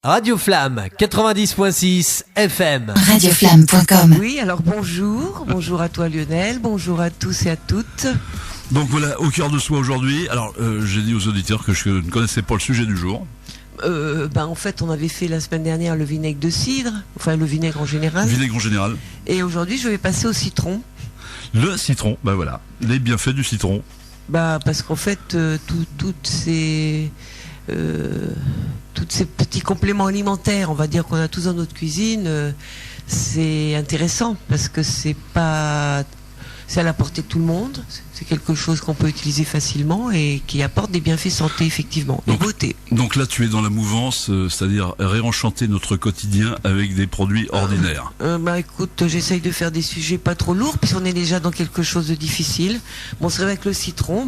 Radio Flamme 90.6 FM. Radioflamme.com. Oui, alors bonjour à toi Lionel, bonjour à tous et à toutes. Donc voilà, au cœur de soi aujourd'hui. Alors j'ai dit aux auditeurs que je ne connaissais pas le sujet du jour. En fait, on avait fait la semaine dernière le vinaigre de cidre, enfin le vinaigre en général. Vinaigre en général. Et aujourd'hui, je vais passer au citron. Le citron, ben voilà, les bienfaits du citron. Parce qu'en fait, toutes ces petits compléments alimentaires, on va dire qu'on a tous dans notre cuisine, c'est intéressant parce que c'est à la portée de tout le monde. C'est quelque chose qu'on peut utiliser facilement et qui apporte des bienfaits santé, effectivement, et beauté. Donc là, tu es dans la mouvance, c'est-à-dire réenchanter notre quotidien avec des produits ordinaires. Écoute, j'essaye de faire des sujets pas trop lourds puisqu'on est déjà dans quelque chose de difficile. Bon, c'est vrai que le citron,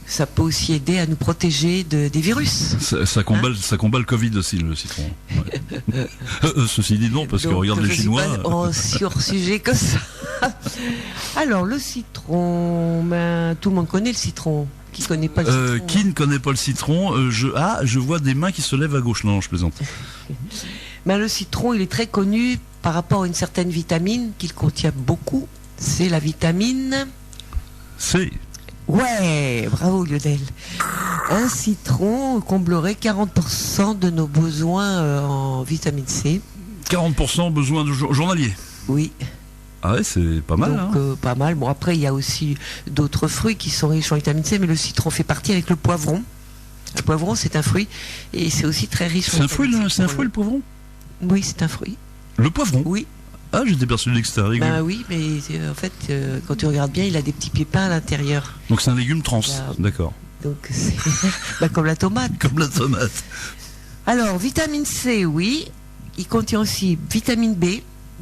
ça peut aussi aider à nous protéger des virus. Ça combat le Covid aussi, le citron. Ouais. Ceci dit, non, parce que regarde les Chinois. Sur sujet comme ça. Alors, le citron, tout le monde connaît le citron. Qui connaît pas le citron? Qui ne connaît pas le citron? Je vois des mains qui se lèvent à gauche. Non, je plaisante. Le citron, il est très connu par rapport à une certaine vitamine qu'il contient beaucoup. C'est la vitamine C. Ouais, bravo Lionel. Un citron comblerait 40% de nos besoins en vitamine C. 40% besoins journaliers. Oui. Ah ouais, c'est pas mal. Donc, pas mal. Bon, après, il y a aussi d'autres fruits qui sont riches en vitamine C, mais le citron fait partie avec le poivron. Le poivron, c'est un fruit et c'est aussi très riche en vitamine C. C'est un fruit, le poivron? Oui, c'est un fruit. Le poivron? Oui. Ah, j'étais persuadé que c'était un légume. Oui, mais en fait, quand tu regardes bien, il a des petits pépins à l'intérieur. Donc c'est un légume trans, d'accord. Donc c'est comme la tomate. Comme la tomate. Alors, vitamine C, oui. Il contient aussi vitamine B,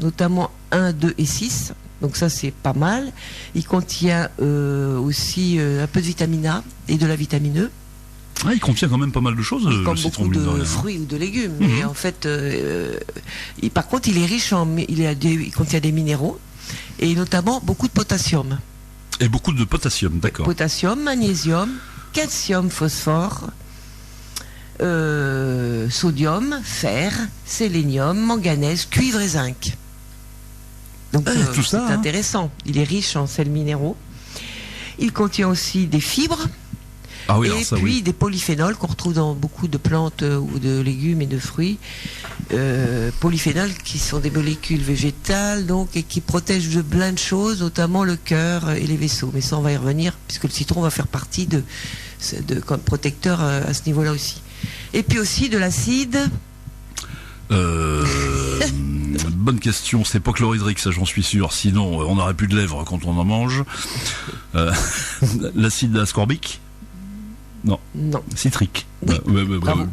notamment 1, 2 et 6. Donc ça, c'est pas mal. Il contient aussi un peu de vitamine A et de la vitamine E. Ah, il contient quand même pas mal de choses, comme le citron. Beaucoup de fruits ou de légumes. Mais en fait, par contre, il est riche il contient des minéraux et notamment beaucoup de potassium. Et beaucoup de potassium, d'accord. Potassium, magnésium, calcium, phosphore, sodium, fer, sélénium, manganèse, cuivre et zinc. Donc tout ça, c'est intéressant. Il est riche en sels minéraux. Il contient aussi des fibres. Ah oui, et puis des polyphénols qu'on retrouve dans beaucoup de plantes ou de légumes et de fruits. Polyphénols qui sont des molécules végétales et qui protègent de plein de choses, notamment le cœur et les vaisseaux. Mais ça, on va y revenir puisque le citron va faire partie comme protecteur à ce niveau-là aussi. Et puis aussi de l'acide. Bonne question, c'est pas chlorhydrique, ça j'en suis sûr, sinon on n'aurait plus de lèvres quand on en mange. L'acide ascorbique? Non. Citrique. Oui.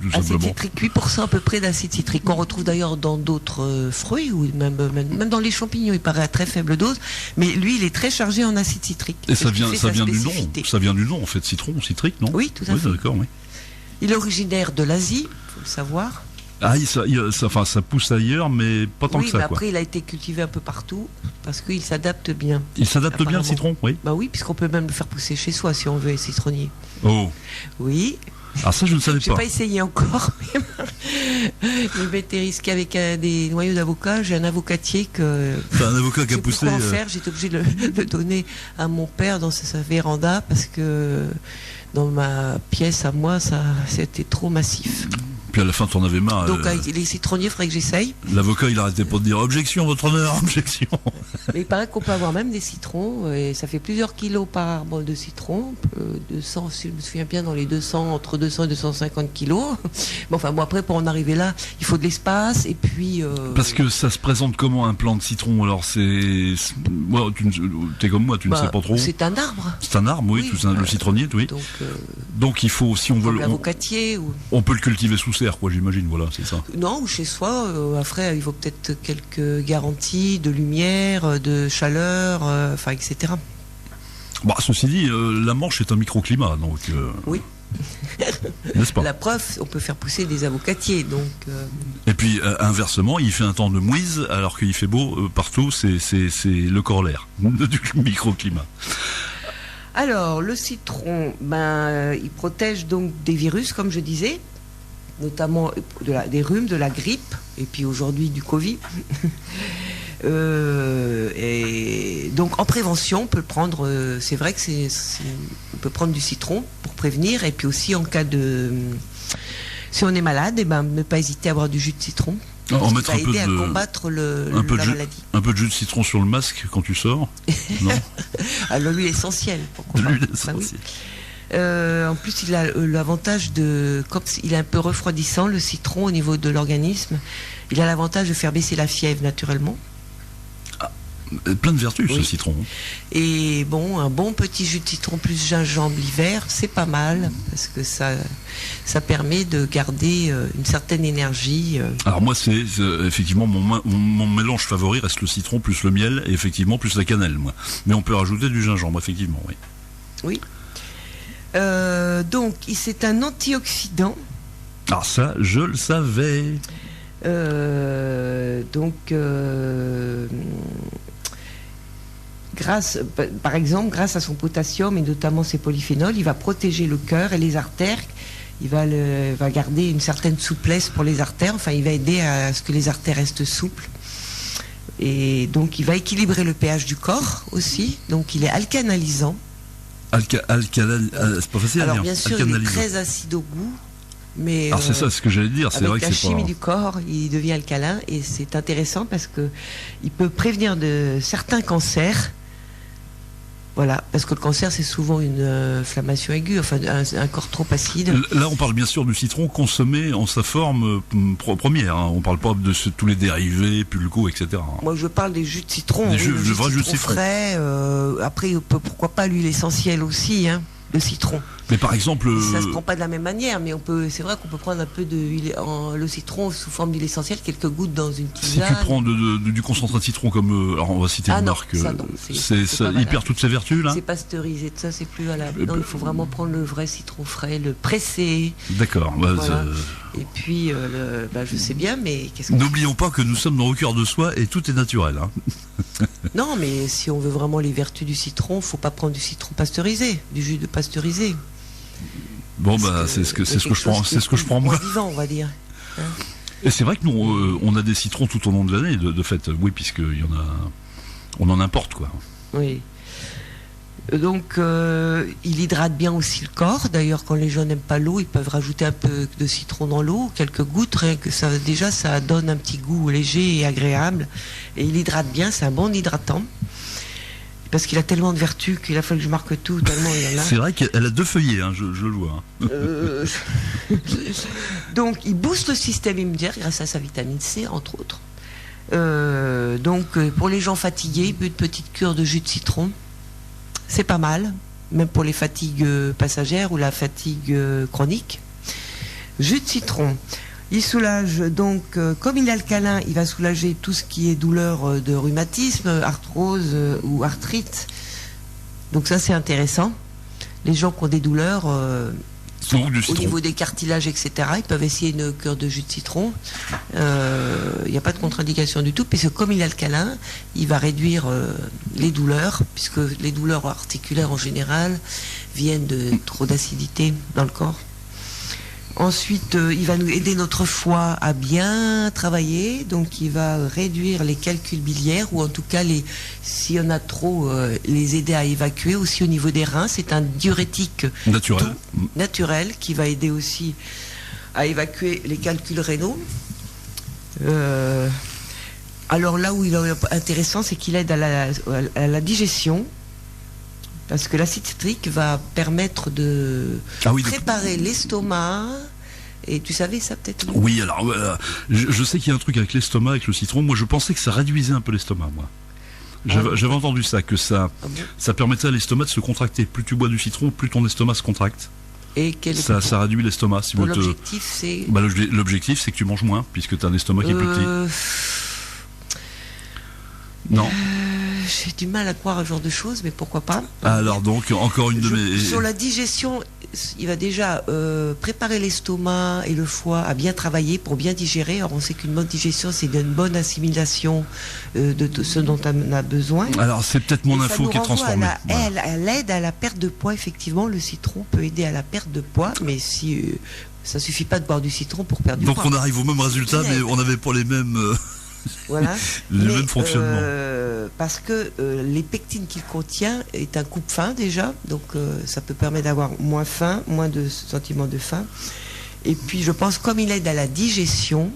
Tout simplement. Citrique, 8% à peu près d'acide citrique. On retrouve d'ailleurs dans d'autres fruits ou même dans les champignons. Il paraît à très faible dose, mais lui, il est très chargé en acide citrique. Et ça vient du nom. Ça vient du nom en fait, citron, citrique, non? Oui, tout à fait. D'accord, oui. Il est originaire de l'Asie, faut le savoir. Ah, ça pousse ailleurs, mais pas tant que ça. Oui, mais après, il a été cultivé un peu partout parce qu'il s'adapte bien. Il s'adapte bien, le citron, oui. Oui, puisqu'on peut même le faire pousser chez soi si on veut, être citronnier. Oh. Oui. Ah, ça, je ne savais pas. Je n'ai pas essayé encore. Je m'étais risqué avec des noyaux d'avocat. J'ai un avocatier que. C'est un avocat qui a poussé. Pour en faire, j'étais obligé de le donner à mon père dans sa véranda parce que dans ma pièce à moi, c'était trop massif. Puis à la fin, tu en avais marre. Donc les citronniers, il faudrait que j'essaye. L'avocat, il arrêtait pas de dire objection, votre honneur, objection. Mais il paraît qu'on peut avoir même des citrons, et ça fait plusieurs kilos par arbre de citron. 200, si je me souviens bien, entre 200 et 250 kilos. Après, pour en arriver là, il faut de l'espace, et puis... Parce que ça se présente comment un plant de citron? Alors moi, t'es comme moi, tu ne sais pas trop. C'est un arbre. C'est un arbre, oui, le citronnier, oui. Donc il faut, si on veut... L'avocatier on peut le cultiver sous serre, quoi, j'imagine, voilà, c'est ça. Non, ou chez soi. Après, il faut peut-être quelques garanties de lumière, de chaleur, etc. Ceci dit, la Manche est un microclimat, donc... Oui. N'est-ce pas? La preuve, on peut faire pousser des avocatiers, donc... Et puis, inversement, il fait un temps de mouise, alors qu'il fait beau partout, c'est le corollaire du microclimat. Alors, le citron, il protège donc des virus, comme je disais. notamment des rhumes, de la grippe, et puis aujourd'hui du Covid. Et donc en prévention, on peut prendre, c'est vrai que on peut prendre du citron pour prévenir, et puis aussi en cas de, si on est malade, et ben ne pas hésiter à boire du jus de citron. En Ça mettre va un peu aider à de, combattre un peu de la jus, maladie. un peu de jus de citron sur le masque quand tu sors. Non, Alors l'huile essentielle. de l'huile Bah oui. essentielle. En plus, il a l'avantage de, comme il est un peu refroidissant, le citron au niveau de l'organisme, il a l'avantage de faire baisser la fièvre naturellement. Plein de vertus, ce Oui. citron. Et bon, un bon petit jus de citron plus gingembre l'hiver, c'est pas mal parce que ça permet de garder une certaine énergie. Alors moi, c'est effectivement mon mélange favori reste le citron plus le miel et effectivement plus la cannelle, moi. Mais on peut rajouter du gingembre, effectivement, oui. Oui. Donc, c'est un antioxydant. Alors ça, je le savais. Par exemple, grâce à son potassium et notamment ses polyphénols, il va protéger le cœur et les artères. Il va garder une certaine souplesse pour les artères. Enfin, il va aider à ce que les artères restent souples. Et donc, il va équilibrer le pH du corps aussi. Donc, il est alcanalisant. C'est pas facile à Alors, dire. bien sûr, il est Alcanalisant. très acide au goût. Mais Alors c'est ça, ce que j'allais dire. C'est avec vrai que la c'est chimie pas. du corps, il devient alcalin et c'est intéressant parce que il peut prévenir de certains cancers. Voilà, parce que le cancer c'est souvent une inflammation aiguë, enfin un corps trop acide. Là, on parle bien sûr du citron consommé en sa forme première. Hein. On parle pas de tous les dérivés, pulco, etc. Moi, je parle des jus de citron, Des oui, jus- le le vrai jus de citron. frais. Après, pourquoi pas l'huile essentielle aussi, hein, le citron. Mais par exemple, Ça se prend pas de la même manière, mais c'est vrai qu'on peut prendre un peu le citron sous forme d'huile essentielle, quelques gouttes dans une si tisane. tu prends du concentrat de citron comme, alors on va citer une non, marque, ça non, ça, il perd toutes ses vertus là. C'est pasteurisé, ça c'est plus valable. Non, il faut vraiment prendre le vrai citron frais, le pressé. D'accord. Bah, Voilà. Et puis, je sais bien, mais qu'est-ce que... N'oublions pas que nous sommes dans Au cœur de soi et tout est naturel. Hein. Non, mais si on veut vraiment les vertus du citron, faut pas prendre du citron pasteurisé, du jus de pasteurisé. Bon bah c'est ce que je prends moi. Vivant, on va dire. Et c'est vrai que nous on a des citrons tout au long de l'année de fait. Oui, puisque il y en a, on en importe quoi. Oui. Donc, il hydrate bien aussi le corps. D'ailleurs, quand les gens n'aiment pas l'eau, ils peuvent rajouter un peu de citron dans l'eau, quelques gouttes, rien que ça, déjà, ça donne un petit goût léger et agréable. Et il hydrate bien, c'est un bon hydratant. Parce qu'il a tellement de vertus qu'il a fallu que je marque tout, tellement il y en a. C'est vrai qu'elle a 2 feuillets, hein, je le vois. Hein. Donc, il booste le système immunitaire grâce à sa vitamine C, entre autres. Pour les gens fatigués, une petite cure de jus de citron, c'est pas mal, même pour les fatigues passagères ou la fatigue chronique. Jus de citron, il soulage donc, comme il est alcalin, il va soulager tout ce qui est douleur de rhumatisme, arthrose ou arthrite. Donc ça c'est intéressant. Les gens qui ont des douleurs Donc du au citron. niveau des cartilages, etc., ils peuvent essayer une cure de jus de citron. Il n'y a pas de contre-indication du tout, puisque comme il est alcalin, il va réduire les douleurs, puisque les douleurs articulaires en général viennent de trop d'acidité dans le corps. Ensuite, il va nous aider notre foie à bien travailler, donc il va réduire les calculs biliaires, ou en tout cas, s'il y en a trop, les aider à évacuer. Aussi au niveau des reins, c'est un diurétique Naturel. naturel qui va aider aussi à évacuer les calculs rénaux. Alors là où il est intéressant, c'est qu'il aide à la digestion, parce que l'acide citrique va permettre de préparer l'estomac. Et tu savais ça peut-être? Oui, alors je sais qu'il y a un truc avec l'estomac, avec le citron. Moi, je pensais que ça réduisait un peu l'estomac, moi. J'avais entendu ça, que ça permettait à l'estomac de se contracter. Plus tu bois du citron, plus ton estomac se contracte. Et ça réduit l'estomac. Si l'objectif, c'est... L'objectif, c'est que tu manges moins, puisque tu as un estomac qui est plus petit. Non. J'ai du mal à croire à ce genre de choses, mais pourquoi pas. Alors donc, encore une de mes... Sur la digestion, il va déjà préparer l'estomac et le foie à bien travailler pour bien digérer. Alors on sait qu'une bonne digestion, c'est une bonne assimilation de ce dont on a besoin. Alors c'est peut-être mon info qui est transformée. Elle aide à la perte de poids, effectivement. Le citron peut aider à la perte de poids, mais si Ça suffit pas de boire du citron pour perdre du Donc poids. on arrive au même résultat, mais on n'avait pas les mêmes, Voilà. mêmes fonctionnements. Parce que les pectines qu'il contient est un coupe-faim déjà, donc ça peut permettre d'avoir moins faim, moins de sentiment de faim. Et puis je pense comme il aide à la digestion,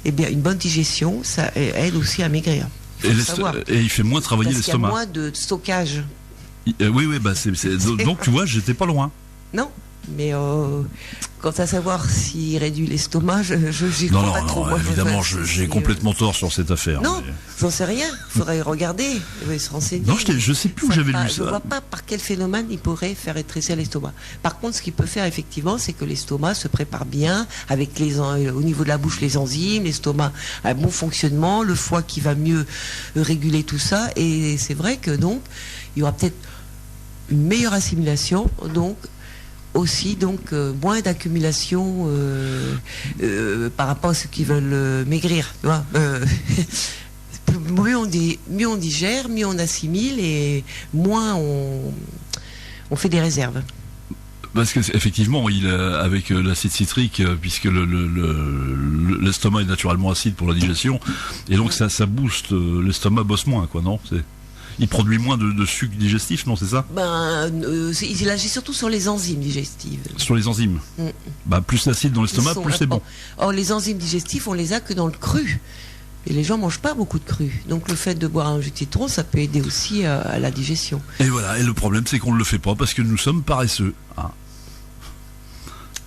eh bien une bonne digestion, ça aide aussi à maigrir. Il faut le savoir. Et il fait moins travailler Parce qu'il y a l'estomac. moins de stockage. Oui, bah donc tu vois, j'étais pas loin. Non, mais quant à savoir s'il réduit l'estomac, j'y crois pas trop. Moi, évidemment, enfin, j'ai complètement tort sur cette affaire. Non, mais- j'en sais rien. Il faudrait regarder, se renseigner. Non, je sais plus où j'avais lu Je ne ça. vois pas par quel phénomène il pourrait faire rétrécir l'estomac. Par contre, ce qu'il peut faire effectivement, c'est que l'estomac se prépare bien avec au niveau de la bouche, les enzymes, l'estomac a un bon fonctionnement, le foie qui va mieux réguler tout ça. Et c'est vrai que donc, il y aura peut-être une meilleure assimilation, donc aussi moins d'accumulation par rapport à ceux qui veulent maigrir. Tu vois, mieux on digère, mieux on assimile et moins on fait des réserves. Parce que effectivement, avec l'acide citrique, puisque l'estomac est naturellement acide pour la digestion, et donc ça booste, l'estomac bosse moins, quoi, non? Il produit moins de sucre digestif, non, c'est ça? Il agit surtout sur les enzymes digestives. Sur les enzymes. Plus d'acide dans l'estomac, plus c'est bon. Or, les enzymes digestifs, on les a que dans le cru. Et les gens mangent pas beaucoup de cru. Donc le fait de boire un jus de citron, ça peut aider aussi à la digestion. Et voilà, et le problème c'est qu'on ne le fait pas parce que nous sommes paresseux. Hein.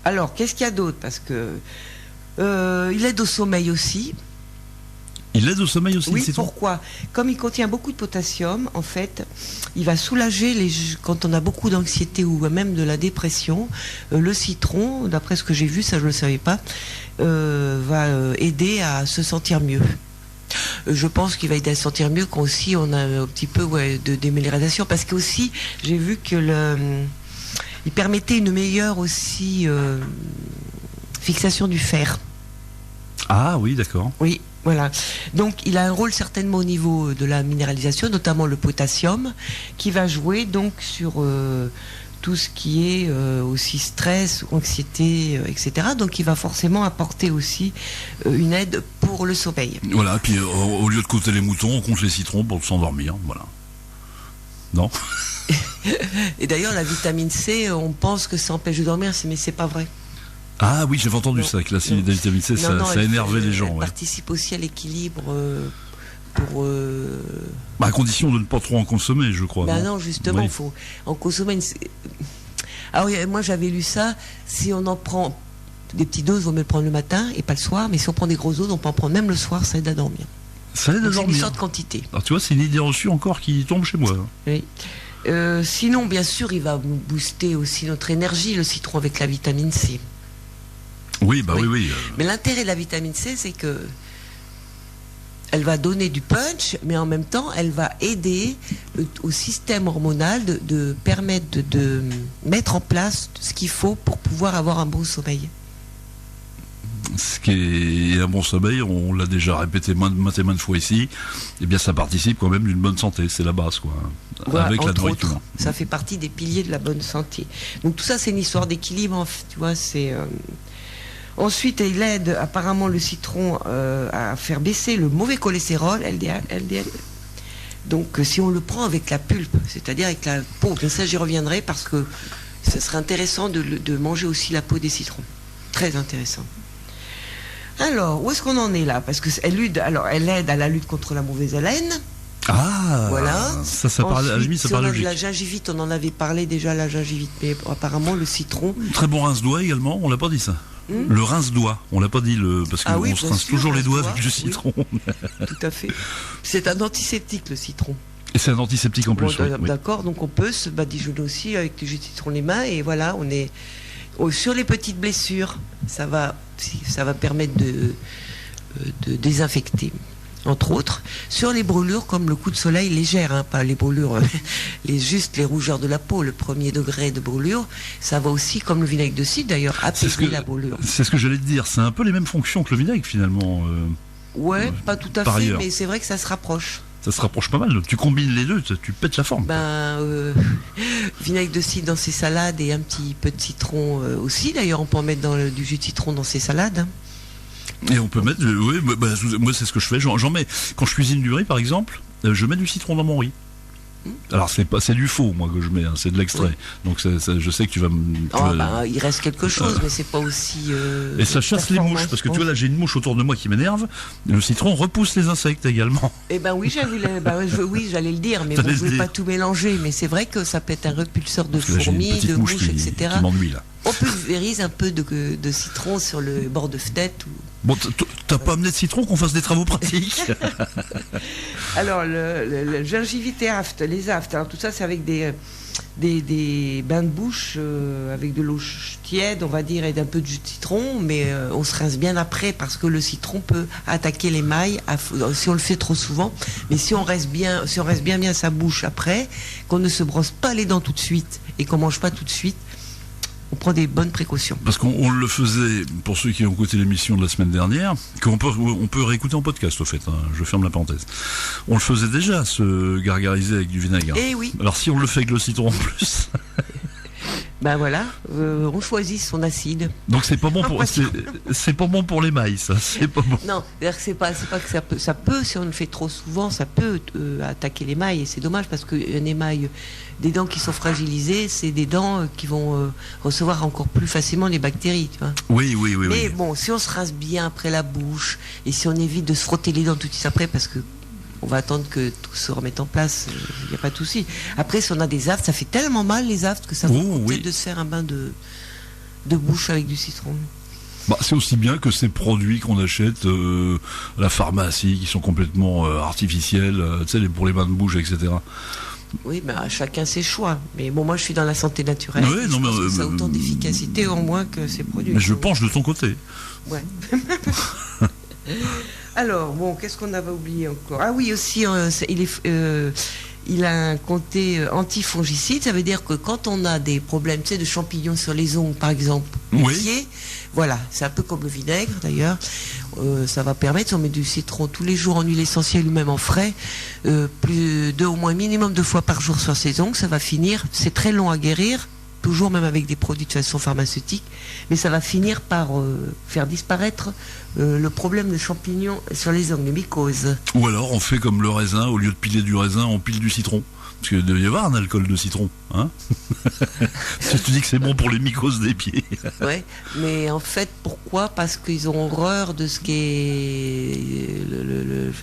Alors, qu'est-ce qu'il y a d'autre? Parce que il aide au sommeil aussi. Il aide au sommeil aussi, oui, le citron. Pourquoi? Comme il contient beaucoup de potassium, en fait, il va soulager quand on a beaucoup d'anxiété ou même de la dépression. Le citron, d'après ce que j'ai vu, ça je ne le savais pas, va aider à se sentir mieux. Je pense qu'il va aider à se sentir mieux quand aussi on a un petit peu de déminéralisation, parce que aussi j'ai vu que il permettait une meilleure aussi fixation du fer. Ah oui, d'accord. Oui, voilà. Donc il a un rôle certainement au niveau de la minéralisation, notamment le potassium, qui va jouer donc sur tout ce qui est aussi stress, anxiété, etc. Donc il va forcément apporter aussi une aide pour le sommeil. Voilà, puis au lieu de compter les moutons, on compte les citrons pour s'endormir, voilà. Non? Et d'ailleurs la vitamine C, on pense que ça empêche de dormir, mais c'est pas vrai. Ah oui, j'avais entendu ça, que la vitamine C, ça a énervé les gens. Elle ouais. participe aussi à l'équilibre pour... À condition de ne pas trop en consommer, je crois. Non, justement, il faut en consommer Ah oui, moi j'avais lu ça, si on en prend des petites doses, il vaut mieux le prendre le matin et pas le soir, mais si on prend des grosses doses, on peut en prendre même le soir, ça aide à dormir. Ça aide à dormir. C'est une sorte de quantité. Alors tu vois, c'est une idée reçue encore qui tombe chez moi. Oui. Sinon, bien sûr, il va nous booster aussi notre énergie, le citron avec la vitamine C. Oui, oui. Mais l'intérêt de la vitamine C, c'est que elle va donner du punch, mais en même temps, elle va aider au système hormonal de permettre de mettre en place ce qu'il faut pour pouvoir avoir un bon sommeil. Ce qui est un bon sommeil, on l'a déjà répété maintes et maintes fois ici, eh bien ça participe quand même d'une bonne santé, c'est la base, quoi. Voilà, avec la entre nourriture. autres, ça fait partie des piliers de la bonne santé. Donc tout ça, c'est une histoire d'équilibre, tu vois, c'est... Ensuite, il aide apparemment le citron à faire baisser le mauvais cholestérol, LDL. Donc, si on le prend avec la pulpe, c'est-à-dire avec la peau, mais ça j'y reviendrai parce que ce serait intéressant de manger aussi la peau des citrons. Très intéressant. Alors, où est-ce qu'on en est là? Parce que elle aide à la lutte contre la mauvaise haleine. Ah, voilà. Ça parle, à la limite, ça parle logique. La gingivite, on en avait parlé déjà, la gingivite, mais apparemment le citron. Très bon rince-doigt également, on l'a pas dit ça. Le rince-doigt, on l'a pas dit parce qu'on se rince toujours les doigts avec du citron. Oui. Tout à fait. C'est un antiseptique le citron. Et c'est un antiseptique en plus. D'accord, donc on peut se badigeonner aussi avec du jus de citron les mains et voilà, on est sur les petites blessures, ça va permettre de désinfecter. Entre autres, sur les brûlures comme le coup de soleil légère, pas les brûlures, juste les rougeurs de la peau, le premier degré de brûlure, ça va aussi, comme le vinaigre de cidre d'ailleurs, apaiser la brûlure. C'est ce que j'allais te dire, c'est un peu les mêmes fonctions que le vinaigre finalement. Ouais, pas tout à fait, mais c'est vrai que ça se rapproche. Ça se rapproche pas mal. Tu combines les deux, tu pètes la forme. Vinaigre de cidre dans ses salades et un petit peu de citron aussi. D'ailleurs, on peut en mettre du jus de citron dans ses salades. Hein. Et on peut mettre, oui, moi c'est ce que je fais. J'en mets quand je cuisine du riz, par exemple. Je mets du citron dans mon riz. Alors c'est du faux moi que je mets, hein, c'est de l'extrait. Oui. Donc je sais que tu vas il reste quelque chose, mais c'est pas aussi. Et ça chasse les mouches parce que tu vois là j'ai une mouche autour de moi qui m'énerve. Le citron repousse les insectes également. Eh ben oui, j'allais le dire, mais bon, je voulais pas tout mélanger. Mais c'est vrai que ça peut être un repulseur de fourmis, de mouches, etc. Qui m'ennuie là. On pulvérise un peu de citron sur le bord de fenêtre. Bon, t'as pas amené de citron qu'on fasse des travaux pratiques. Alors, le gingivite aft, les aftes, alors tout ça c'est avec des bains de bouche avec de l'eau tiède, on va dire, et d'un peu de jus de citron, mais on se rince bien après parce que le citron peut attaquer l'émail si on le fait trop souvent. Mais si on reste bien sa bouche après, qu'on ne se brosse pas les dents tout de suite et qu'on mange pas tout de suite, on prend des bonnes précautions. Parce qu'on le faisait, pour ceux qui ont écouté l'émission de la semaine dernière, on peut réécouter en podcast au fait, hein, je ferme la parenthèse. On le faisait déjà, se gargariser avec du vinaigre. Eh oui. Alors si on le fait avec le citron en plus... Ben voilà, on choisit son acide. Donc c'est pas bon c'est pas bon pour l'émail, ça. C'est pas bon. Non, c'est pas que ça peut si on le fait trop souvent, ça peut attaquer l'émail et c'est dommage parce qu'un émail, des dents qui sont fragilisées, c'est des dents qui vont recevoir encore plus facilement les bactéries, tu vois. Oui. Mais bon, si on se rince bien après la bouche et si on évite de se frotter les dents tout de suite après parce que on va attendre que tout se remette en place, il n'y a pas de souci. Après, si on a des aftes, ça fait tellement mal les aftes que ça vaut peut-être de se faire un bain de bouche avec du citron. C'est aussi bien que ces produits qu'on achète à la pharmacie, qui sont complètement artificiels, tu sais, pour les bains de bouche, etc. Oui, chacun ses choix. Mais bon, moi je suis dans la santé naturelle. Oui, je pense que ça a autant d'efficacité au moins que ces produits. Mais je penche de ton côté. Ouais. Alors, bon, qu'est-ce qu'on avait oublié encore? Ah oui, aussi, il a un côté antifongicide. Ça veut dire que quand on a des problèmes, tu sais, de champignons sur les ongles, par exemple, pieds, voilà, c'est un peu comme le vinaigre d'ailleurs. Ça va permettre, si on met du citron tous les jours en huile essentielle ou même en frais, au moins minimum 2 fois par jour sur ses ongles, ça va finir, c'est très long à guérir, toujours même avec des produits de façon pharmaceutique, mais ça va finir par faire disparaître le problème de champignons sur les ongles, les mycoses. Ou alors on fait comme le raisin, au lieu de piler du raisin, on pile du citron. Parce qu'il doit y avoir un alcool de citron, hein. Tu dis que c'est bon pour les mycoses des pieds. Ouais, mais en fait, pourquoi? Parce qu'ils ont horreur de ce qui est...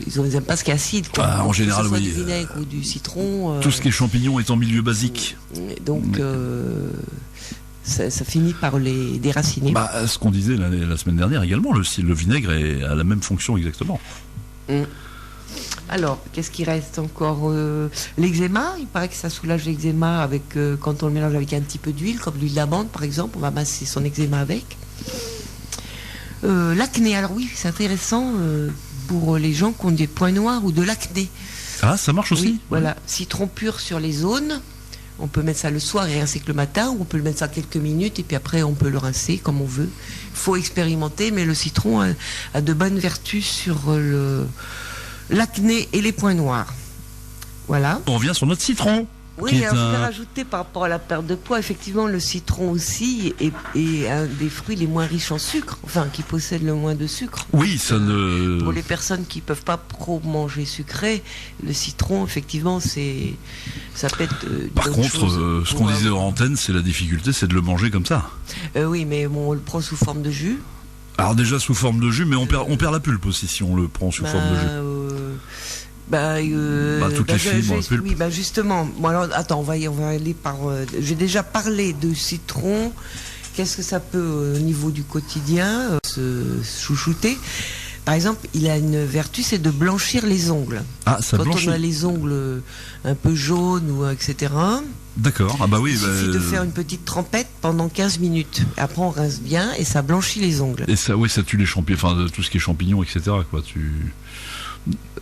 ils n'aiment pas ce qui est acide, quoi. En général, que ce soit oui. Du vinaigre ou du citron. Tout ce qui est champignon est en milieu basique. Donc... Ça finit par les déraciner. Ce qu'on disait la semaine dernière également, le vinaigre a la même fonction exactement. Alors, qu'est-ce qui reste encore? L'eczéma, il paraît que ça soulage l'eczéma avec, quand on le mélange avec un petit peu d'huile, comme l'huile d'amande par exemple, on va masser son eczéma avec. L'acné, alors oui, c'est intéressant pour les gens qui ont des points noirs ou de l'acné. Ah, ça marche aussi? Oui, voilà, citron pur sur les zones. On peut mettre ça le soir et rincer que le matin, ou on peut le mettre ça quelques minutes et puis après on peut le rincer comme on veut. Il faut expérimenter, mais le citron a de bonnes vertus sur l'acné et les points noirs. Voilà. On revient sur notre citron. Oui, alors je voulais rajouter par rapport à la perte de poids, effectivement le citron aussi est un des fruits les moins riches en sucre, enfin qui possède le moins de sucre. Oui, ça ne... Pour les personnes qui ne peuvent pas trop manger sucré, le citron, effectivement, ça peut être... Par contre, ce qu'on disait en antenne, c'est la difficulté, c'est de le manger comme ça. Oui, mais bon, on le prend sous forme de jus. Alors déjà sous forme de jus, mais on perd la pulpe aussi si on le prend sous forme de jus. Toutes les fibres, pulpe. Oui, justement. Bon, alors, attends, on va aller par... J'ai déjà parlé de citron. Qu'est-ce que ça peut, au niveau du quotidien, se chouchouter? Par exemple, il a une vertu, c'est de blanchir les ongles. Ah, ça blanchit. Quand on a les ongles un peu jaunes, ou etc. D'accord, oui. Il suffit de faire une petite trempette pendant 15 minutes. Après, on rince bien et ça blanchit les ongles. Et ça, oui, ça tue les champignons, enfin, tout ce qui est champignons, etc., quoi.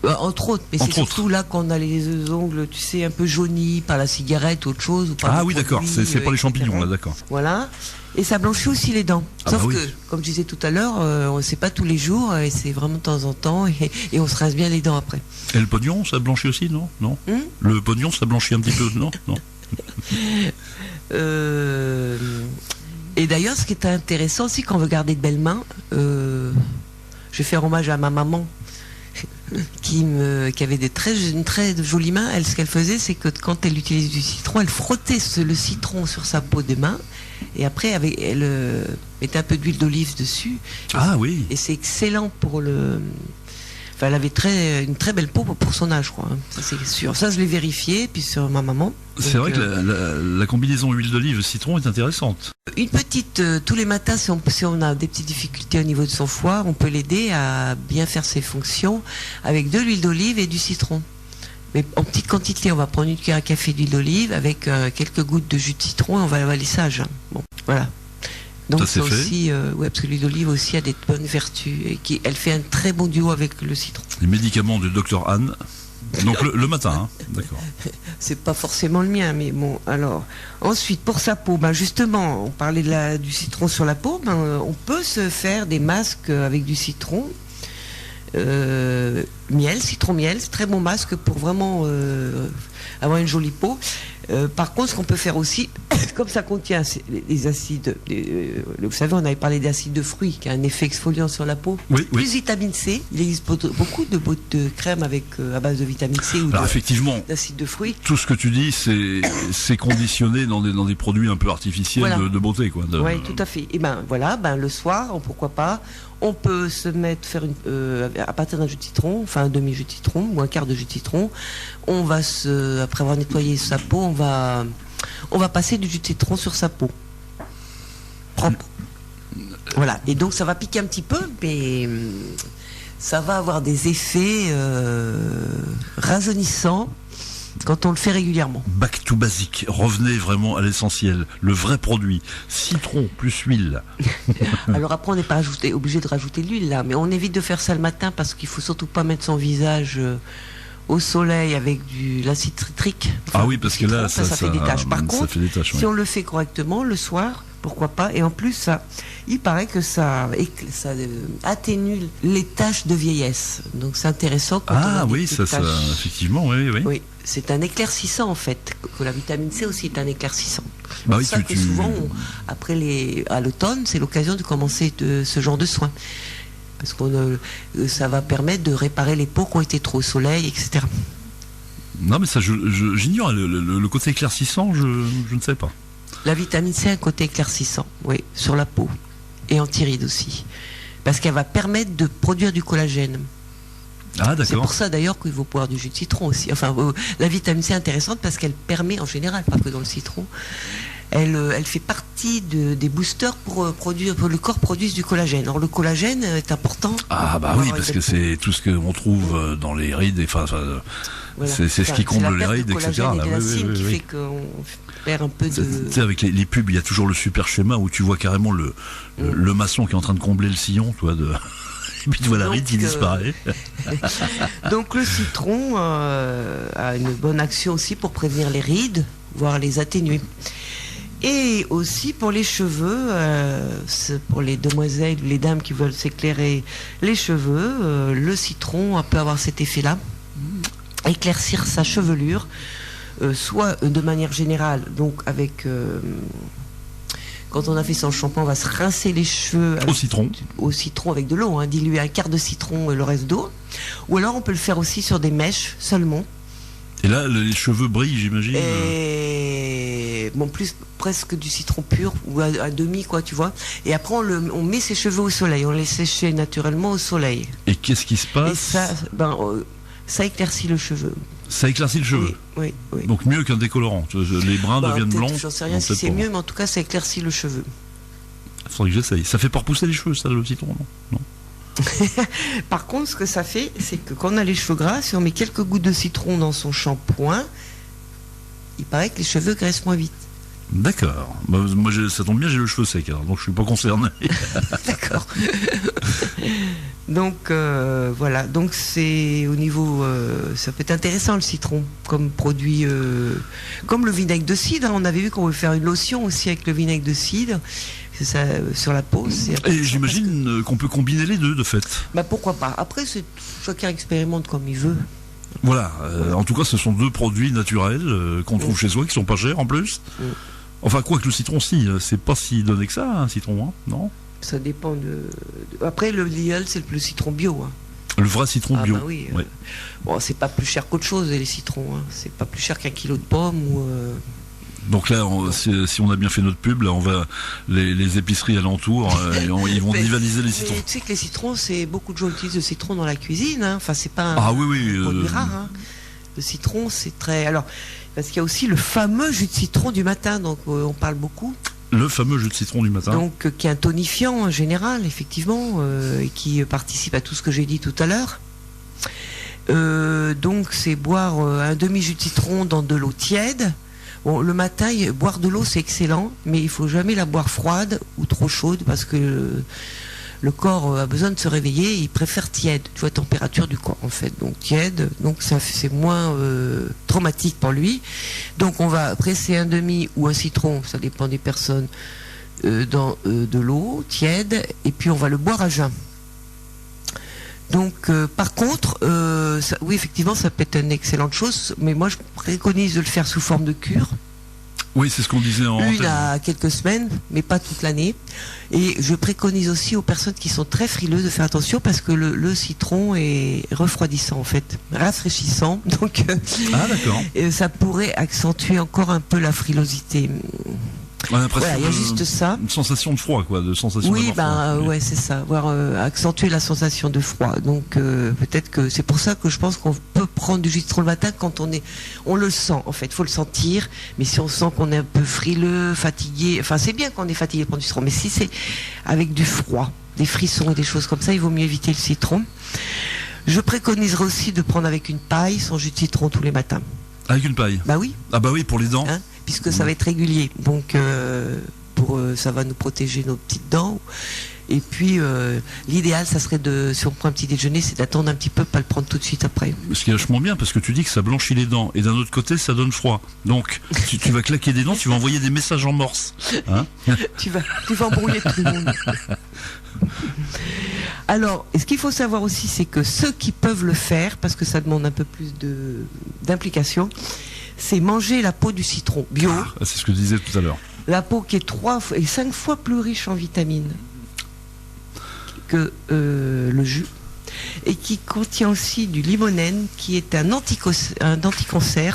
Entre autres, mais Entre c'est surtout là qu'on a les ongles, tu sais, un peu jaunis par la cigarette, autre chose. Ou par Ah des oui, d'accord, produits, c'est pas les etc. champignons, là, d'accord. Voilà. Et ça blanchit aussi les dents. Ah Sauf bah oui. que, comme je disais tout à l'heure, c'est pas tous les jours, et c'est vraiment de temps en temps, et on se rince bien les dents après. Et le pognon, ça blanchit aussi, non? Non. Le pognon, ça blanchit un petit peu, non? Non. Et d'ailleurs, ce qui est intéressant aussi, quand on veut garder de belles mains, je vais faire hommage à ma maman, qui avait une très jolie main. Elle, ce qu'elle faisait, c'est que quand elle utilisait du citron, elle frottait le citron sur sa peau des mains, et après, elle mettait un peu d'huile d'olive dessus. Ah oui. Et c'est excellent pour le... Enfin, elle avait une très belle peau pour son âge, je crois. Ça, c'est sûr. Ça, je l'ai vérifié, puis sur ma maman. C'est vrai que la combinaison huile d'olive-citron est intéressante. Une petite, tous les matins, si on a des petites difficultés au niveau de son foie, on peut l'aider à bien faire ses fonctions avec de l'huile d'olive et du citron. Mais en petite quantité, on va prendre une cuillère à café d'huile d'olive avec quelques gouttes de jus de citron et on va avaler ça à jeun. Bon, voilà. Donc ça, c'est fait. aussi, ouais, parce que l'huile d'olive aussi a des bonnes vertus et elle fait un très bon duo avec le citron. Les médicaments du docteur Anne. Donc le matin, hein. D'accord. C'est pas forcément le mien, mais bon, alors. Ensuite, pour sa peau, ben justement, on parlait du citron sur la peau, ben, on peut se faire des masques avec du citron. Miel, citron miel, c'est très bon masque pour vraiment avoir une jolie peau. Par contre, ce qu'on peut faire aussi, comme ça contient les acides, vous savez, on avait parlé d'acides de fruits qui a un effet exfoliant sur la peau. Oui, oui. Plus vitamine C, il existe beaucoup de crèmes à base de vitamine C ou Alors effectivement, d'acides de fruits. tout ce que tu dis, c'est conditionné dans des produits un peu artificiels, Voilà. de beauté, quoi. Oui, tout à fait. Et ben voilà, le soir, pourquoi pas, on peut se faire à partir d'un jus de citron, enfin un demi-jus de citron ou un quart de jus de citron. On va après avoir nettoyé sa peau, on va passer du jus de citron sur sa peau. Propre. Voilà. Et donc ça va piquer un petit peu, mais ça va avoir des effets rajeunissants quand on le fait régulièrement. Back to basic. Revenez vraiment à l'essentiel. Le vrai produit. Citron plus huile. Alors après, on n'est pas obligé de rajouter de l'huile là, mais on évite de faire ça le matin parce qu'il faut surtout pas mettre son visage au soleil avec de l'acide citrique. Ah oui, parce que là, ça fait des taches. Par contre, fait des taches, si on le fait correctement le soir, pourquoi pas. Et en plus, il paraît que ça atténue les taches de vieillesse. Donc c'est intéressant. Quand on a des petites taches. Effectivement, oui. Oui, c'est un éclaircissant en fait. Que la vitamine C aussi est un éclaircissant. Bah oui, c'est pour ça que souvent, à l'automne, c'est l'occasion de commencer ce genre de soins. Parce que ça va permettre de réparer les peaux qui ont été trop au soleil, etc. Non, mais ça, j'ignore. Le côté éclaircissant, je ne sais pas. La vitamine C a un côté éclaircissant, oui, sur la peau. Et anti-rides aussi. Parce qu'elle va permettre de produire du collagène. Ah, d'accord. C'est pour ça d'ailleurs qu'il faut boire du jus de citron aussi. Enfin, la vitamine C est intéressante parce qu'elle permet, en général, pas que dans le citron, elle fait partie des boosters pour le corps produise du collagène. Alors le collagène est important. Ah bah oui, parce que c'est tout ce qu'on trouve dans les rides. Enfin, voilà. C'est ce qui comble les rides, etc. C'est la perte qui fait qu'on perd un peu de... Tu sais, avec les pubs, il y a toujours le super schéma où tu vois carrément le maçon qui est en train de combler le sillon, toi, et puis tu vois la ride qui disparaît. Donc le citron a une bonne action aussi pour prévenir les rides, voire les atténuer. Et aussi pour les cheveux, pour les demoiselles ou les dames qui veulent s'éclairer les cheveux, le citron peut avoir cet effet-là, éclaircir sa chevelure, soit de manière générale, donc avec... quand on a fait son shampoing, on va se rincer les cheveux au citron avec de l'eau, diluer un quart de citron et le reste d'eau. Ou alors on peut le faire aussi sur des mèches seulement. Et là, les cheveux brillent, j'imagine. Et bon, presque du citron pur ou à demi, quoi, tu vois. Et après, on met ses cheveux au soleil, on les sécher naturellement au soleil. Et qu'est-ce qui se passe? Et ça éclaircit le cheveu. Ça éclaircit le cheveu. Oui. Donc mieux qu'un décolorant. Les brins deviennent blancs. J'en sais rien si c'est mieux, mais en tout cas, ça éclaircit le cheveu. Il faudrait que j'essaye. Ça fait pas repousser les cheveux, ça, le citron, non? Par contre, ce que ça fait, c'est que quand on a les cheveux gras, si on met quelques gouttes de citron dans son shampoing, il paraît que les cheveux graissent moins vite. D'accord. Bah, moi, ça tombe bien, j'ai le cheveu sec, alors, donc je suis pas concerné. D'accord. Donc voilà, donc c'est au niveau, ça peut être intéressant le citron comme produit, comme le vinaigre de cidre. On avait vu qu'on pouvait faire une lotion aussi avec le vinaigre de cidre, c'est ça, sur la peau. Et j'imagine qu'on peut combiner les deux de fait. Bah pourquoi pas. Après, chacun expérimente comme il veut. Voilà, en tout cas ce sont deux produits naturels qu'on trouve chez soi, qui sont pas chers en plus. Enfin quoi que le citron, si, c'est pas si donné que ça, un citron, hein, non? Ça dépend Après, l'idéal, c'est le citron bio. Hein. Le vrai citron bio. Bah oui. Ouais. Bon, c'est pas plus cher qu'autre chose, les citrons. Hein. C'est pas plus cher qu'un kilo de pommes ou. Donc là, si on a bien fait notre pub, là, on va les épiceries alentours, ils vont rivaliser les citrons. Mais tu sais que les citrons, c'est beaucoup de gens utilisent le citron dans la cuisine. Hein. Enfin, c'est pas un produit rare. Hein. Le citron, c'est très. Alors, parce qu'il y a aussi le fameux jus de citron du matin, donc on parle beaucoup. Le fameux jus de citron du matin. Donc, qui est un tonifiant en général, effectivement, et qui participe à tout ce que j'ai dit tout à l'heure. Donc, c'est boire un demi-jus de citron dans de l'eau tiède. Bon, le matin, boire de l'eau, c'est excellent, mais il faut jamais la boire froide ou trop chaude, parce que le corps a besoin de se réveiller, il préfère tiède, tu vois, température du corps en fait, donc tiède, donc c'est moins traumatique pour lui. Donc on va presser un demi ou un citron, ça dépend des personnes, dans de l'eau tiède, et puis on va le boire à jeun. Donc par contre, oui effectivement ça peut être une excellente chose, mais moi je préconise de le faire sous forme de cure. Oui, c'est ce qu'on disait en Une à quelques semaines, mais pas toute l'année. Et je préconise aussi aux personnes qui sont très frileuses de faire attention parce que le citron est refroidissant en fait, rafraîchissant. Donc ah d'accord. Ça pourrait accentuer encore un peu la frilosité. On a l'impression voilà, il y a juste ça. Une sensation de froid, quoi, de sensation oui, froid. Ouais, c'est ça, voir accentuer la sensation de froid. Donc peut-être que c'est pour ça que je pense qu'on peut prendre du jus de citron le matin quand on le sent. En fait, faut le sentir. Mais si on sent qu'on est un peu frileux, fatigué, enfin c'est bien qu'on est fatigué de prendre du citron. Mais si c'est avec du froid, des frissons et des choses comme ça, il vaut mieux éviter le citron. Je préconiserais aussi de prendre avec une paille son jus de citron tous les matins. Avec une paille. Bah oui. Ah bah oui, pour les dents. Hein, puisque ça va être régulier, donc ça va nous protéger nos petites dents. Et puis l'idéal, ça serait si on prend un petit déjeuner, c'est d'attendre un petit peu, pas le prendre tout de suite après. Ce qui est vachement bien, parce que tu dis que ça blanchit les dents, et d'un autre côté, ça donne froid. Donc, tu vas claquer des dents, tu vas envoyer des messages en morse. Hein tu vas embrouiller tout le monde. Alors, ce qu'il faut savoir aussi, c'est que ceux qui peuvent le faire, parce que ça demande un peu plus d'implication, c'est manger la peau du citron bio. Ah, c'est ce que je disais tout à l'heure. La peau qui est 3 et 5 fois plus riche en vitamines que le jus, et qui contient aussi du limonène, qui est un anticancer.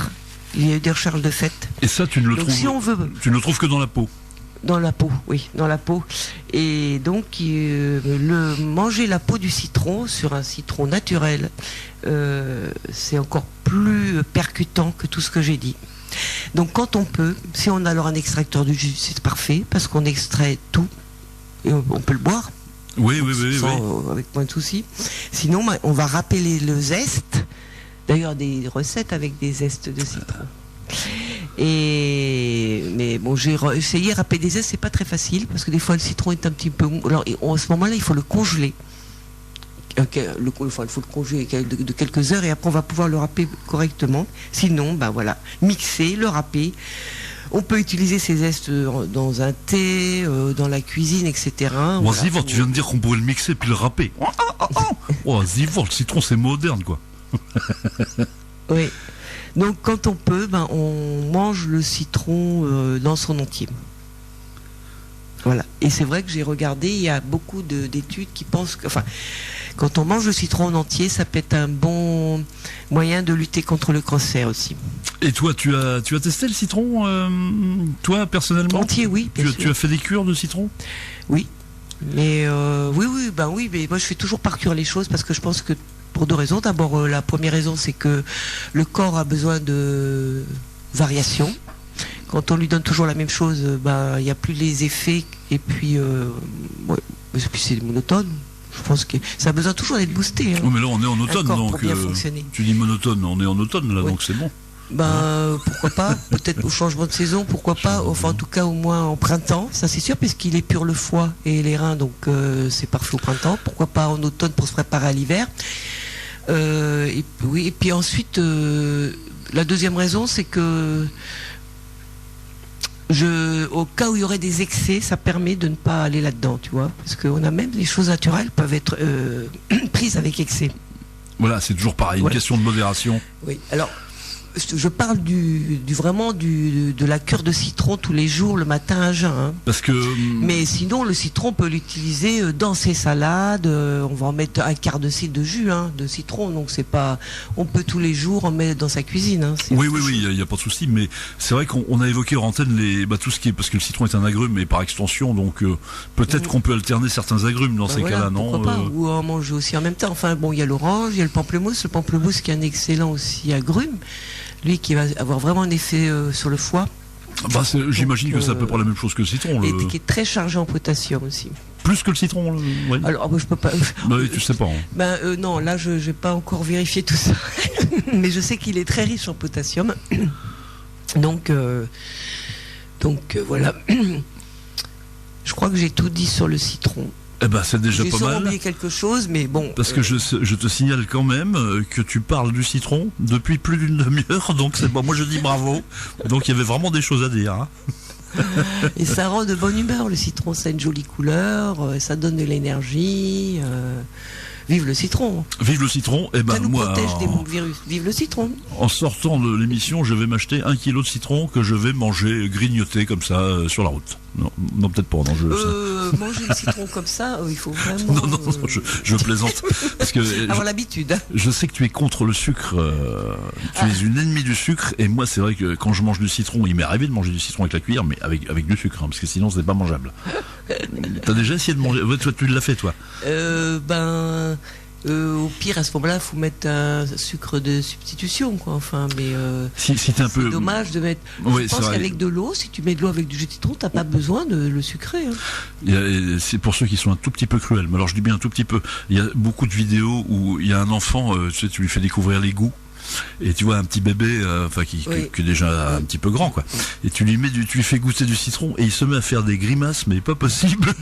Il y a eu des recherches de fait. Et ça, tu ne le donc, trouves, si on veut, tu ne le trouves que dans la peau. Dans la peau, oui, dans la peau. Et donc, manger la peau du citron sur un citron naturel, c'est encore plus percutant que tout ce que j'ai dit. Donc, quand on peut, si on a alors un extracteur du jus, c'est parfait, parce qu'on extrait tout, et on peut le boire. Oui. Avec moins de soucis. Sinon, on va râper le zeste. D'ailleurs, des recettes avec des zestes de citron. Mais bon, j'ai essayé de râper des zestes, c'est pas très facile parce que des fois le citron est un petit peu mou. Alors à ce moment-là, il faut le congeler. Il faut le congeler de quelques heures et après on va pouvoir le râper correctement. Sinon, ben voilà, mixer, le râper. On peut utiliser ces zestes dans un thé, dans la cuisine, etc. Oh, Zivor, tu viens de dire qu'on pouvait le mixer puis le râper. Oh, Zivor, le citron c'est moderne quoi. Oui. Donc quand on peut, on mange le citron dans son entier. Voilà. Et c'est vrai que j'ai regardé, il y a beaucoup d'études qui pensent que, quand on mange le citron en entier, ça peut être un bon moyen de lutter contre le cancer aussi. Et toi, tu as testé le citron, toi personnellement? Entier, oui. Tu as fait des cures de citron? Oui. Mais oui, mais moi je fais toujours par cure les choses parce que je pense que pour 2 raisons. D'abord, la première raison, c'est que le corps a besoin de variation. Quand on lui donne toujours la même chose, il n'y a plus les effets et puis c'est monotone. Je pense que ça a besoin toujours d'être boosté. Hein. Oui, mais là on est en automne, donc pour bien fonctionner. tu dis monotone, on est en automne là, oui. Donc c'est bon. Pourquoi pas, peut-être au changement de saison, pourquoi pas, enfin en tout cas au moins en printemps, ça c'est sûr, puisqu'il épure le foie et les reins, donc c'est parfait au printemps, pourquoi pas en automne pour se préparer à l'hiver. Et puis ensuite, la deuxième raison, c'est que au cas où il y aurait des excès, ça permet de ne pas aller là-dedans, tu vois, parce qu'on a même les choses naturelles peuvent être prises avec excès. Voilà, c'est toujours pareil, une question de modération. Oui, alors je parle de la cure de citron tous les jours, le matin à jeun. Hein. Parce que. Mais sinon, le citron, on peut l'utiliser dans ses salades. On va en mettre un quart de cidre de jus de citron. Donc c'est pas. On peut tous les jours en mettre dans sa cuisine. Hein. Oui, il n'y a pas de souci. Mais c'est vrai qu'on a évoqué hors antenne tout ce qui est parce que le citron est un agrume, mais par extension, donc peut-être qu'on peut alterner certains agrumes dans ces cas-là, non pourquoi pas. Ou en manger aussi en même temps. Enfin bon, il y a l'orange, il y a le pamplemousse. Le pamplemousse qui est un excellent aussi agrume. Lui qui va avoir vraiment un effet sur le foie. J'imagine que c'est à peu près la même chose que le citron. Et qui est très chargé en potassium aussi. Plus que le citron, oui. Alors, je peux pas. Tu sais pas. Hein. Non, là, je n'ai pas encore vérifié tout ça. Mais je sais qu'il est très riche en potassium. Donc voilà. Je crois que j'ai tout dit sur le citron. C'est déjà pas mal. J'ai oublié quelque chose, mais bon. Parce que je te signale quand même que tu parles du citron depuis plus d'une demi-heure, donc c'est bon. Moi je dis bravo. Donc il y avait vraiment des choses à dire. Hein. Et ça rend de bonne humeur. Le citron, ça a une jolie couleur, ça donne de l'énergie. Vive le citron. Vive le citron. Ça nous protège des virus. Vive le citron. En sortant de l'émission, je vais m'acheter 1 kilo de citron que je vais manger, grignoter comme ça sur la route. Non, peut-être pas. Manger le citron comme ça, il faut vraiment. Non, je plaisante. Parce que avoir l'habitude. Je sais que tu es contre le sucre. Tu es une ennemie du sucre. Et moi, c'est vrai que quand je mange du citron, il m'est arrivé de manger du citron avec la cuillère, mais avec du sucre, parce que sinon, c'est pas mangeable. T'as déjà essayé de manger? Toi, tu l'as fait, toi? Au pire, à ce moment-là, il faut mettre un sucre de substitution, quoi. Enfin, mais si t'es un peu. C'est dommage de mettre. Je pense qu'avec de l'eau, si tu mets de l'eau avec du jus de citron, t'as pas besoin de le sucrer. Hein. C'est pour ceux qui sont un tout petit peu cruels. Mais alors, je dis bien un tout petit peu. Il y a beaucoup de vidéos où il y a un enfant, tu lui fais découvrir les goûts. Et tu vois un petit bébé, qui est déjà un petit peu grand, quoi. Et tu lui fais goûter du citron et il se met à faire des grimaces, mais pas possible.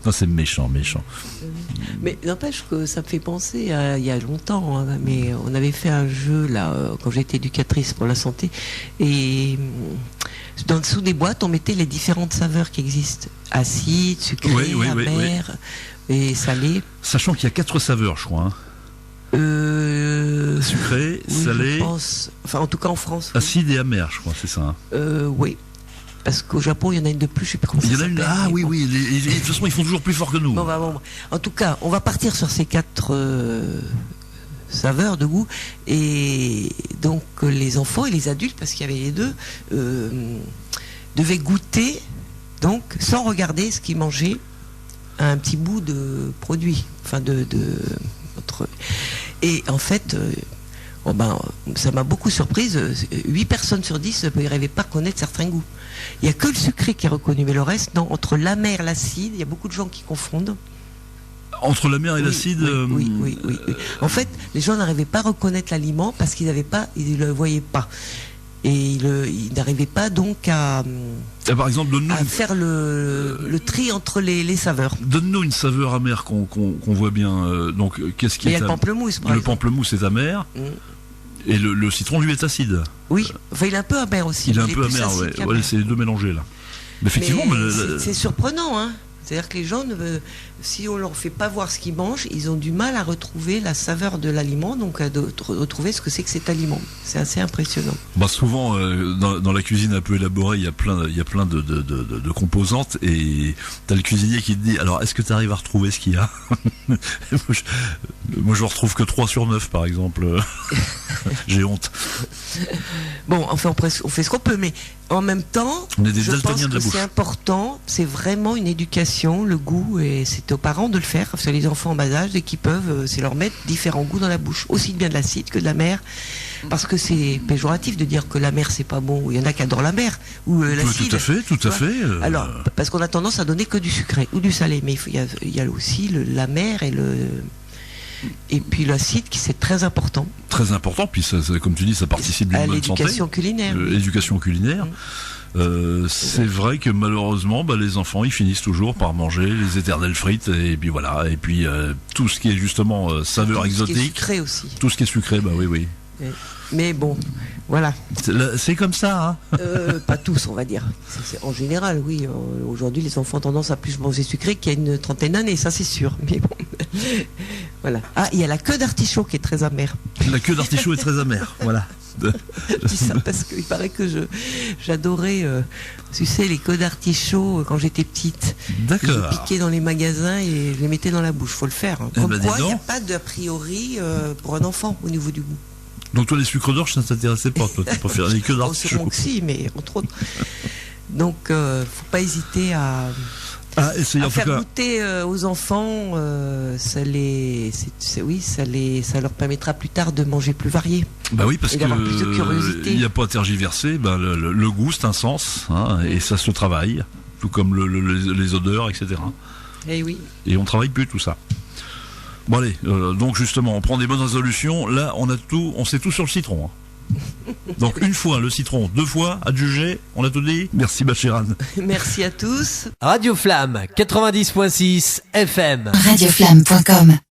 Non, c'est méchant. Mais n'empêche que ça me fait penser à il y a longtemps, hein, mais on avait fait un jeu là quand j'étais éducatrice pour la santé et en dessous des boîtes on mettait les différentes saveurs qui existent, acide, sucré, amer et salé. Sachant qu'il y a 4 saveurs, je crois. Hein. Sucré, salé. Je pense, en tout cas en France. Acide et amer, je crois, c'est ça. Hein. Oui. Parce qu'au Japon, il y en a une de plus, je ne sais plus comment ça s'appelle. De toute façon, ils font toujours plus fort que nous. Bon. En tout cas, on va partir sur ces 4 saveurs de goût. Et donc, les enfants et les adultes, parce qu'il y avait les deux, devaient goûter, donc, sans regarder ce qu'ils mangeaient, un petit bout de produit. Et en fait... ça m'a beaucoup surprise. 8 personnes sur 10 ne rêvaient pas connaître certains goûts. Il n'y a que le sucré qui est reconnu, mais le reste, non. Entre l'amer et l'acide, il y a beaucoup de gens qui confondent. Entre l'amer et l'acide oui. En fait, les gens n'arrivaient pas à reconnaître l'aliment parce qu'ils ne le voyaient pas. Et ils n'arrivaient pas donc à faire le tri entre les saveurs. Donne-nous une saveur amère qu'on voit bien. Donc, qu'est-ce qui est... Il y a le pamplemousse, par exemple. Pamplemousse est amer. Et le citron, lui, est acide. Oui, il est un peu amer aussi. Il est un peu amer, c'est les deux mélangés, là. Mais effectivement... c'est surprenant, hein. C'est-à-dire que les gens, si on leur fait pas voir ce qu'ils mangent, ils ont du mal à retrouver la saveur de l'aliment, donc à retrouver ce que c'est que cet aliment. C'est assez impressionnant. Souvent, dans la cuisine un peu élaborée, il y a plein de composantes, et t'as le cuisinier qui te dit, alors est-ce que tu arrives à retrouver ce qu'il y a? Moi, je retrouve que 3 sur 9, par exemple. J'ai honte. Bon, enfin, on fait ce qu'on peut, mais en même temps, je pense que c'est important, c'est vraiment une éducation, le goût, et c'est aux parents de le faire, parce que les enfants en bas âge, dès qu'ils peuvent, c'est leur mettre différents goûts dans la bouche, aussi bien de l'acide que de la mer, parce que c'est péjoratif de dire que la mer c'est pas bon, il y en a qui adorent la mer, ou l'acide. Tout à fait. Alors, parce qu'on a tendance à donner que du sucré, ou du salé, mais il y a aussi la mer et Et puis l'acide, qui c'est très important. Très important, puis ça, comme tu dis, ça participe à d'une bonne santé. l'éducation culinaire. Oui. Éducation culinaire. C'est vrai que malheureusement, les enfants, ils finissent toujours par manger les éternelles frites, et puis voilà. Et puis tout ce qui est justement saveur exotique. Tout ce qui est sucré aussi. Tout ce qui est sucré, oui. Mais bon, voilà. C'est comme ça, hein. Pas tous, on va dire. En général, oui. Aujourd'hui, les enfants ont tendance à plus manger sucré qu'il y a une trentaine d'années, ça c'est sûr. Mais bon, voilà. Ah, il y a la queue d'artichaut qui est très amère. La queue d'artichaut est très amère, voilà. Je dis ça parce qu'il paraît que j'adorais sucer les queues d'artichaut quand j'étais petite. D'accord. Je les piquais dans les magasins et je les mettais dans la bouche. Faut le faire. Hein. Comme quoi, il n'y a pas d'a priori pour un enfant au niveau du goût. Donc toi, les sucres d'orge, ça ne t'intéressait pas, toi, tu préfères les queues d'artichaut. Si, mais entre autres. Donc, faut pas hésiter à faire goûter aux enfants. Ça leur permettra plus tard de manger plus varié. Bah oui, parce que plus de curiosité. Il n'y a pas à tergiverser. Le goût, c'est un sens, hein, et ça se travaille, tout comme les odeurs, etc. Et oui. Et on travaille plus tout ça. Bon allez, donc justement, on prend des bonnes résolutions. Là, on sait tout sur le citron. Hein. Donc une fois le citron, 2 fois, adjugé, on a tout dit. Merci Bachiran. Merci à tous. Radio Flamme 90.6 FM. Radioflamme.com